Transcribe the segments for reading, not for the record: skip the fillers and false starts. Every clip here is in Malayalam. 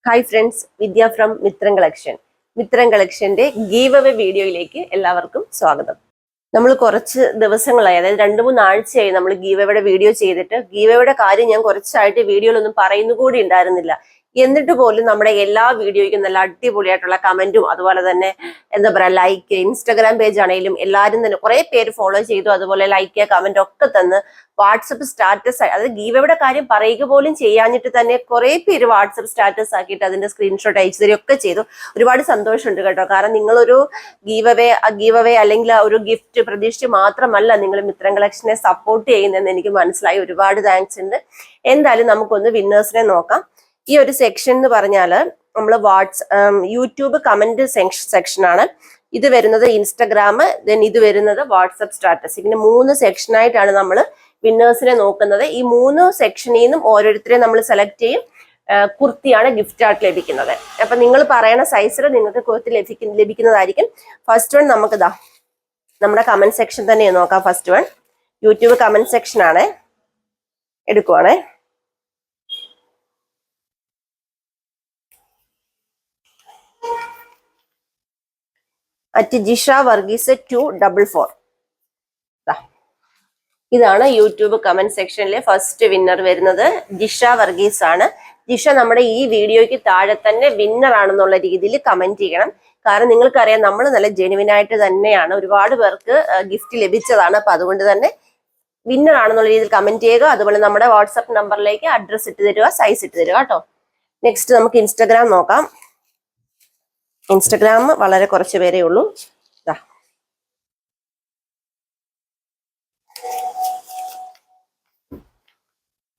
Hi friends, Vidya from Mithram collection. Mithram കളക്ഷന്റെ ഗീവ് അവേ വീഡിയോയിലേക്ക് എല്ലാവർക്കും സ്വാഗതം. നമ്മൾ കുറച്ച് ദിവസങ്ങളായി, അതായത് 2-3 ആഴ്ചയായി നമ്മൾ ഗീവ് അവേയുടെ വീഡിയോ ചെയ്തിട്ട്. ഗീവ് അവേയുടെ കാര്യം ഞാൻ കുറച്ചായിട്ട് വീഡിയോയിലൊന്നും പറയുന്നു കൂടി ഉണ്ടായിരുന്നില്ല. എന്നിട്ട് പോലും നമ്മുടെ എല്ലാ വീഡിയോയ്ക്കും നല്ല അടിപൊളിയായിട്ടുള്ള കമന്റും, അതുപോലെ തന്നെ എന്താ പറയാ, ലൈക്ക്, ഇൻസ്റ്റാഗ്രാം പേജ് ആണെങ്കിലും എല്ലാവരും തന്നെ കുറെ പേര് ഫോളോ ചെയ്തു. അതുപോലെ ലൈക്ക്, കമന്റ് ഒക്കെ തന്ന് വാട്സപ്പ് സ്റ്റാറ്റസ്, അതായത് ഗീവ് അവേയുടെ കാര്യം പറയുക പോലും ചെയ്യാഞ്ഞിട്ട് തന്നെ കുറെ പേര് വാട്സപ്പ് സ്റ്റാറ്റസ് ആക്കിയിട്ട് അതിന്റെ സ്ക്രീൻഷോട്ട് അയച്ചു തരികയൊക്കെ ചെയ്തു. ഒരുപാട് സന്തോഷമുണ്ട് കേട്ടോ. കാരണം നിങ്ങളൊരു ഗീവ് അവേ അല്ലെങ്കിൽ ഒരു ഗിഫ്റ്റ് പ്രതീക്ഷിച്ച് മാത്രമല്ല നിങ്ങൾ മിത്രം കളക്ഷനെ സപ്പോർട്ട് ചെയ്യുന്നതെന്ന് എനിക്ക് മനസ്സിലായി. ഒരുപാട് താങ്ക്സ് ഉണ്ട്. എന്തായാലും നമുക്കൊന്ന് വിന്നേഴ്സിനെ നോക്കാം. ഈ ഒരു സെക്ഷൻ എന്ന് പറഞ്ഞാൽ നമ്മൾ യൂട്യൂബ് കമന്റ് സെക്ഷൻ ആണ്. ഇത് വരുന്നത് ഇൻസ്റ്റഗ്രാം, ദെൻ ഇത് വരുന്നത് വാട്സപ്പ് സ്റ്റാറ്റസ്. ഇങ്ങനെ 3 സെക്ഷനായിട്ടാണ് നമ്മൾ വിന്നേഴ്സിനെ നോക്കുന്നത്. ഈ 3 സെക്ഷനിൽ നിന്നും ഓരോരുത്തരെ നമ്മൾ സെലക്ട് ചെയ്യും. കുർത്തിയാണ് ഗിഫ്റ്റ് ആയിട്ട് ലഭിക്കുന്നത്. അപ്പൊ നിങ്ങൾ പറയുന്ന സൈസിൽ നിങ്ങൾക്ക് കുർത്തി ലഭിക്കുന്നതായിരിക്കും. ഫസ്റ്റ് വൺ നമുക്കിതാ നമ്മുടെ കമന്റ് സെക്ഷൻ തന്നെ നോക്കാം. First one YouTube comment section ആണ്. എടുക്കുവാണേ. ജിഷ വർഗീസ് 244. ഇതാണ് യൂട്യൂബ് കമന്റ് സെക്ഷനിലെ ഫസ്റ്റ് വിന്നർ വരുന്നത്. ജിഷ വർഗീസ് ആണ്. ജിഷ നമ്മുടെ ഈ വീഡിയോയ്ക്ക് താഴെ തന്നെ വിന്നർ ആണെന്നുള്ള രീതിയിൽ കമന്റ് ചെയ്യണം. കാരണം നിങ്ങൾക്കറിയാം, നമ്മൾ നല്ല ജെനുവിൻ ആയിട്ട് തന്നെയാണ്, ഒരുപാട് പേർക്ക് ഗിഫ്റ്റ് ലഭിച്ചതാണ്. അപ്പൊ അതുകൊണ്ട് തന്നെ വിന്നർ ആണെന്നുള്ള രീതിയിൽ കമന്റ് ചെയ്യുക. അതുപോലെ നമ്മുടെ വാട്സപ്പ് നമ്പറിലേക്ക് അഡ്രസ് ഇട്ട് തരിക, സൈസ് ഇട്ട് തരിക കേട്ടോ. നെക്സ്റ്റ് നമുക്ക് ഇൻസ്റ്റഗ്രാം നോക്കാം. ഇൻസ്റ്റഗ്രാം വളരെ കുറച്ച് പേരേ ഉള്ളൂ.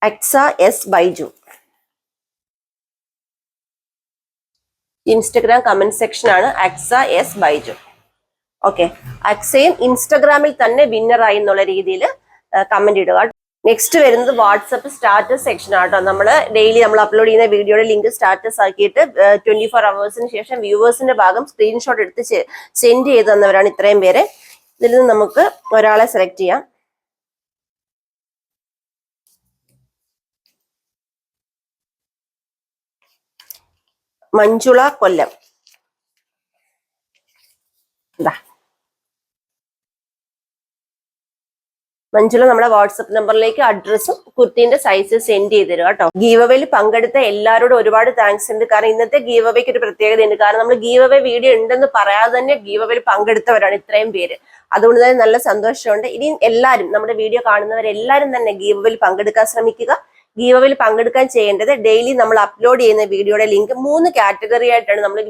Aksa S Baiju. Instagram comment section ആണ് അക്സ എസ് ബൈജു. ഓക്കെ, അക്സയും ഇൻസ്റ്റഗ്രാമിൽ തന്നെ വിന്നറായി എന്നുള്ള രീതിയിൽ കമന്റ് ഇടുക. നെക്സ്റ്റ് വരുന്നത് വാട്സപ്പ് സ്റ്റാറ്റസ് സെക്ഷൻ ആട്ടോ. നമ്മൾ ഡെയിലി നമ്മൾ അപ്ലോഡ് ചെയ്യുന്ന വീഡിയോയുടെ ലിങ്ക് സ്റ്റാറ്റസ് ആക്കിയിട്ട് 24 hours ശേഷം വ്യൂവേഴ്സിന്റെ ഭാഗം സ്ക്രീൻഷോട്ട് എടുത്ത് സെൻഡ് ചെയ്ത് തന്നവരാണ് ഇത്രയും പേര്. ഇതിൽ നിന്ന് നമുക്ക് ഒരാളെ സെലക്ട് ചെയ്യാം. മഞ്ജുള കൊല്ലം. മഞ്ജുള നമ്മുടെ വാട്സപ്പ് നമ്പറിലേക്ക് അഡ്രസ്സും കുർത്തിന്റെ സൈസ് സെൻഡ് ചെയ്ത് തരും കേട്ടോ. ഗീവ് അവേയിൽ പങ്കെടുത്ത എല്ലാവരോടും ഒരുപാട് താങ്ക്സ് ഉണ്ട്. കാരണം ഇന്നത്തെ ഗീവ് അവേക്ക് ഒരു പ്രത്യേകത ഉണ്ട്. കാരണം നമ്മൾ ഗീവ് അവേ വീഡിയോ ഉണ്ടെന്ന് പറയാതെ തന്നെ ഗീവ് അവേയിൽ പങ്കെടുത്തവരാണ് ഇത്രയും പേര്. അതുകൊണ്ട് തന്നെ നല്ല സന്തോഷമുണ്ട്. ഇനി എല്ലാവരും, നമ്മുടെ വീഡിയോ കാണുന്നവരെല്ലാവരും തന്നെ ഗീവ് അവേയിൽ പങ്കെടുക്കാൻ ശ്രമിക്കുക. ഗീവ് അവേയിൽ പങ്കെടുക്കാൻ ചെയ്യേണ്ടത്, ഡെയിലി നമ്മൾ അപ്ലോഡ് ചെയ്യുന്ന വീഡിയോയുടെ ലിങ്ക് 3 കാറ്റഗറി ആയിട്ടാണ് നമ്മൾ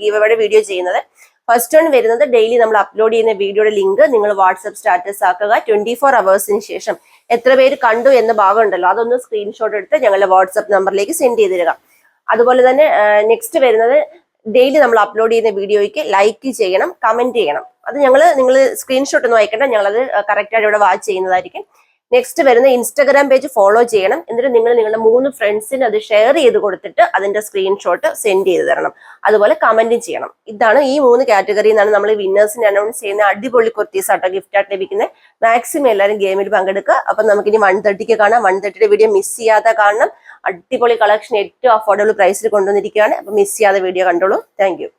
ഗീവ് അവേയുടെ വീഡിയോ ചെയ്യുന്നത്. ഫസ്റ്റ് വൺ വരുന്നത്, ഡെയിലി നമ്മൾ അപ്ലോഡ് ചെയ്യുന്ന വീഡിയോയുടെ ലിങ്ക് നിങ്ങൾ വാട്സപ്പ് സ്റ്റാറ്റസ് ആക്കുക. 24 hours ശേഷം എത്ര പേര് കണ്ടു എന്ന ഭാഗം ഉണ്ടല്ലോ, അതൊന്ന് സ്ക്രീൻഷോട്ട് എടുത്ത് ഞങ്ങളുടെ വാട്സപ്പ് നമ്പറിലേക്ക് സെൻഡ് ചെയ്ത് തരിക. അതുപോലെ തന്നെ നെക്സ്റ്റ് വരുന്നത്, ഡെയിലി നമ്മൾ അപ്ലോഡ് ചെയ്യുന്ന വീഡിയോയ്ക്ക് ലൈക്ക് ചെയ്യണം, കമന്റ് ചെയ്യണം. അത് നിങ്ങൾ സ്ക്രീൻഷോട്ട് ഒന്നും അയക്കേണ്ട, ഞങ്ങളത് കറക്റ്റായിട്ട് ഇവിടെ വാച്ച് ചെയ്യുന്നതായിരിക്കും. നെക്സ്റ്റ് വരുന്ന ഇൻസ്റ്റാഗ്രാം പേജ് ഫോളോ ചെയ്യണം. എന്നിട്ട് നിങ്ങൾ നിങ്ങളുടെ 3 ഫ്രണ്ട്സിന് അത് ഷെയർ ചെയ്ത് കൊടുത്തിട്ട് അതിന്റെ സ്ക്രീൻഷോട്ട് സെൻഡ് ചെയ്ത് തരണം. അതുപോലെ കമന്റും ചെയ്യണം. ഇതാണ് ഈ 3 കാറ്റഗറിയിൽ നിന്നാണ് നമ്മൾ വിന്നേഴ്സിനെ അനൗൺസ് ചെയ്യുന്ന. അടിപൊളി കുർത്തീസ് ആട്ടോ ഗിഫ്റ്റ് ആയിട്ട് ലഭിക്കുന്നത്. മാക്സിമം എല്ലാവരും ഗെയിമിൽ പങ്കെടുക്കുക. അപ്പൊ നമുക്കിനി 130ക്ക് കാണാം. 130യുടെ വീഡിയോ മിസ് ചെയ്യാതെ കാണണം. അടിപൊളി കളക്ഷൻ ഏറ്റവും അഫോർഡബിൾ പ്രൈസിൽ കൊണ്ടുവന്നിരിക്കുകയാണ്. അപ്പൊ മിസ് ചെയ്യാതെ വീഡിയോ കണ്ടോളൂ. Thank you.